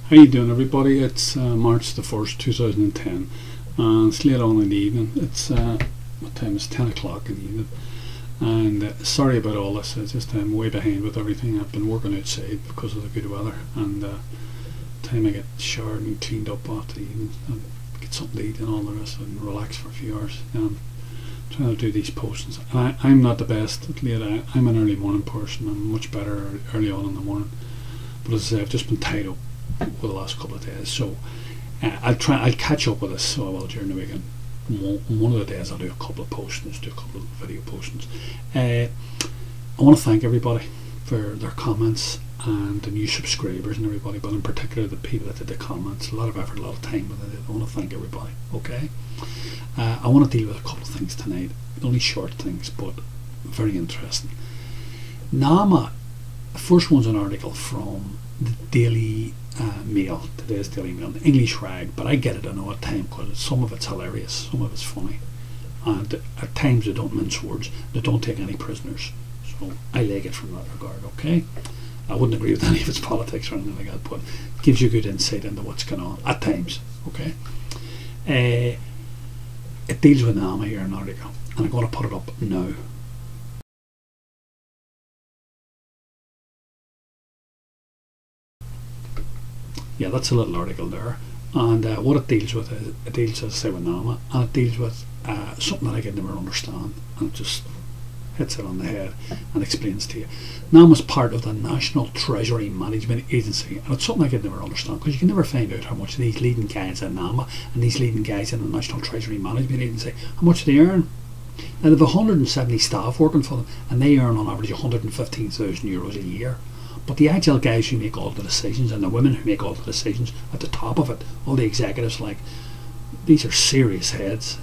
How you doing, everybody? It's March the 1st, 2010, and it's late on in the evening. It's what time is 10 o'clock in the evening, and sorry about all this. It's just I'm way behind with everything. I've been working outside because of the good weather, and time I get showered and cleaned up after the evening and get something to eat and all the rest of it and relax for a few hours. I'm trying to do these postings. I'm not the best at late. I'm an early morning person. I'm much better early on in the morning, but as I say, I've just been tied up for the last couple of days, so I'll catch up with this. So I will during the weekend. One of the days I'll do a couple of postings, do a couple of video postings. I want to thank everybody for their comments and the new subscribers and everybody, but in particular the people that did the comments. A lot of effort, a lot of time with it. I want to thank everybody. Okay, I want to deal with a couple of things tonight, only short things but very interesting. NAMA, the first one's an article from the Daily Mail, today's Daily Mail, the English rag, but I get it in odd time because some of it's hilarious, some of it's funny, and at times they don't mince words, they don't take any prisoners, so I like it from that regard. Okay, I wouldn't agree with any of its politics or anything like that, but it gives you good insight into what's going on at times. Okay, it deals with NAMA here, an article, and I'm going to put it up now. Yeah, that's a little article there, and what it deals with is, it deals, as I say, with NAMA, and it deals with something that I could never understand, and it just hits it on the head and explains to you. NAMA is part of the National Treasury Management Agency, and it's something I could never understand, because you can never find out how much these leading guys at NAMA and these leading guys in the National Treasury Management Agency, how much they earn. Now, they have 170 staff working for them, and they earn on average €115,000 a year. But the agile guys who make all the decisions, and the women who make all the decisions at the top of it, all the executives, like, these are serious heads.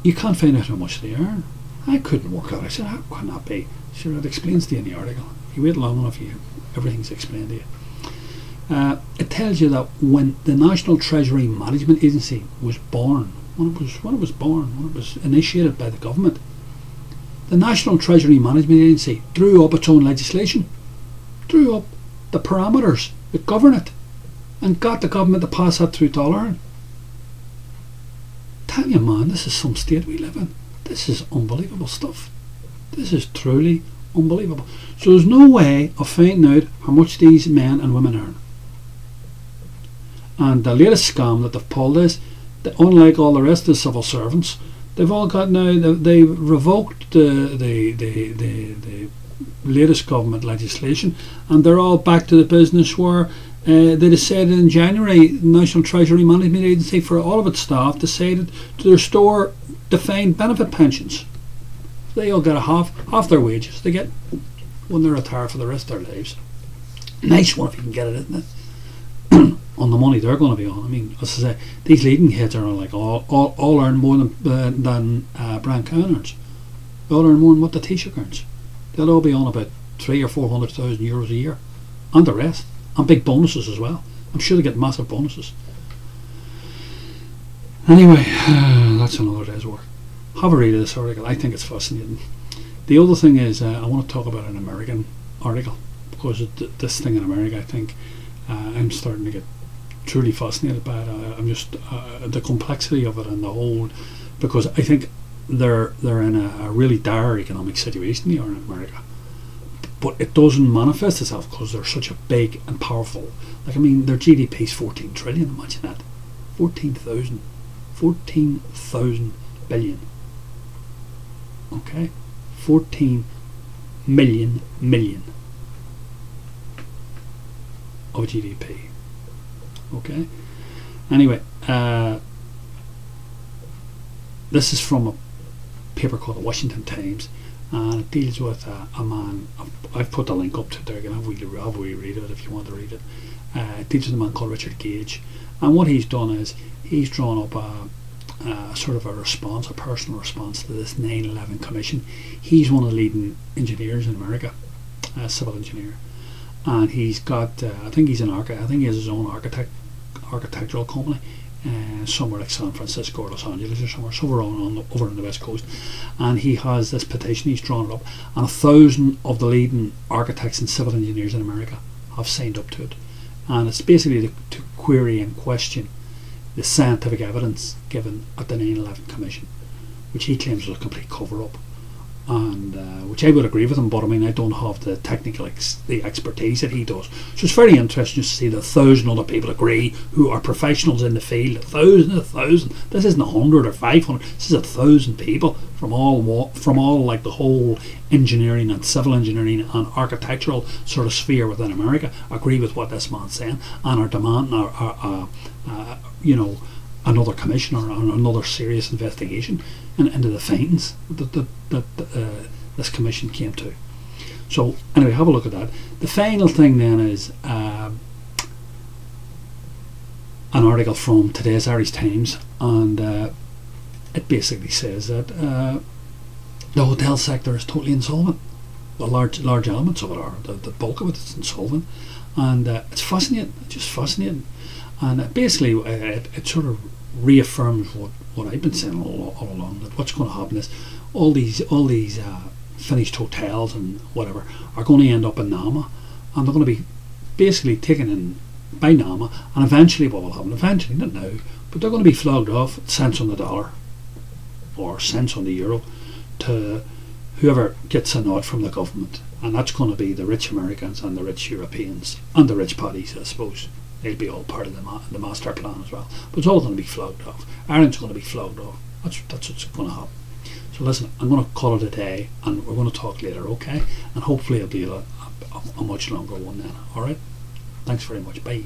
You can't find out how much they earn. I couldn't work out. I said, how can that be? Sure, it explains to you in the article. If you wait long enough, everything's explained to you. It tells you that when the National Treasury Management Agency was born, when it was initiated by the government, the National Treasury Management Agency drew up its own legislation, drew up the parameters that govern it, and got the government to pass that through Dollar. Tell you, man, this is some state we live in. This is unbelievable stuff. This is truly unbelievable. So there's no way of finding out how much these men and women earn. And the latest scam that they've pulled is that, unlike all the rest of the civil servants, they've all got now, they've revoked the latest government legislation, and they're all back to the business where they decided in January, the National Treasury Management Agency, for all of its staff, decided to restore defined benefit pensions. They all get half their wages they get when they retire for the rest of their lives. Nice one if you can get it, isn't it? On the money they're going to be on. I mean, as I say, these leading heads are like all earn more than Brian Cowan earns. They all earn more than what the Taoiseach earns. They'll all be on about €300,000 or €400,000 a year, and the rest, and big bonuses as well. I'm sure they get massive bonuses. Anyway, that's another day's work. Have a read of this article. I think it's fascinating. The other thing is, I want to talk about an American article, because this thing in America, I think I'm starting to get truly fascinated by it. I'm just the complexity of it and the whole, because I think they're in a really dire economic situation here in America, but it doesn't manifest itself because they're such a big and powerful. Like, I mean, their GDP is 14 trillion. Imagine that, 14,000 billion. Okay, 14 million of GDP. Okay. Anyway, this is from a paper called the Washington Times, and it deals with a man. I've put the link up to there. You can have we read it if you want to read it. It deals with a man called Richard Gage, and what he's done is he's drawn up a sort of a response, a personal response to this 9/11 commission. He's one of the leading engineers in America, a civil engineer, and he's got I think he's an architect. I think he has his own architectural company somewhere like San Francisco or Los Angeles or somewhere, over on the west coast, and he has this petition. He's drawn it up, and 1,000 of the leading architects and civil engineers in America have signed up to it. and it's basically to query and question the scientific evidence given at the 9/11 Commission, which he claims was a complete cover-up, and which I would agree with him, but I mean, I don't have the technical the expertise that he does. So it's very interesting just to see that 1,000 other people agree who are professionals in the field. A thousand. This isn't 100 or 500. This is 1,000 people from all like the whole engineering and civil engineering and architectural sort of sphere within America agree with what this man's saying and are demanding another commission or another serious investigation into the findings that this commission came to. So anyway, have a look at that. The final thing then is an article from today's Irish Times, and it basically says that the hotel sector is totally insolvent. The large elements of it are. The bulk of it is insolvent, and it's fascinating, just fascinating. And basically, it sort of reaffirms what I've been saying all along, that what's going to happen is all these finished hotels and whatever are going to end up in NAMA, and they're going to be basically taken in by NAMA, and eventually what will happen, eventually, not now, but they're going to be flogged off cents on the dollar or cents on the euro to whoever gets a nod from the government, and that's going to be the rich Americans and the rich Europeans and the rich parties, I suppose. They'll be all part of the master plan as well, but it's all going to be flogged off. Ireland's going to be flogged off. That's what's going to happen. So listen, I'm going to call it a day, and we're going to talk later, okay? And hopefully it'll be a much longer one then. All right. Thanks very much. Bye.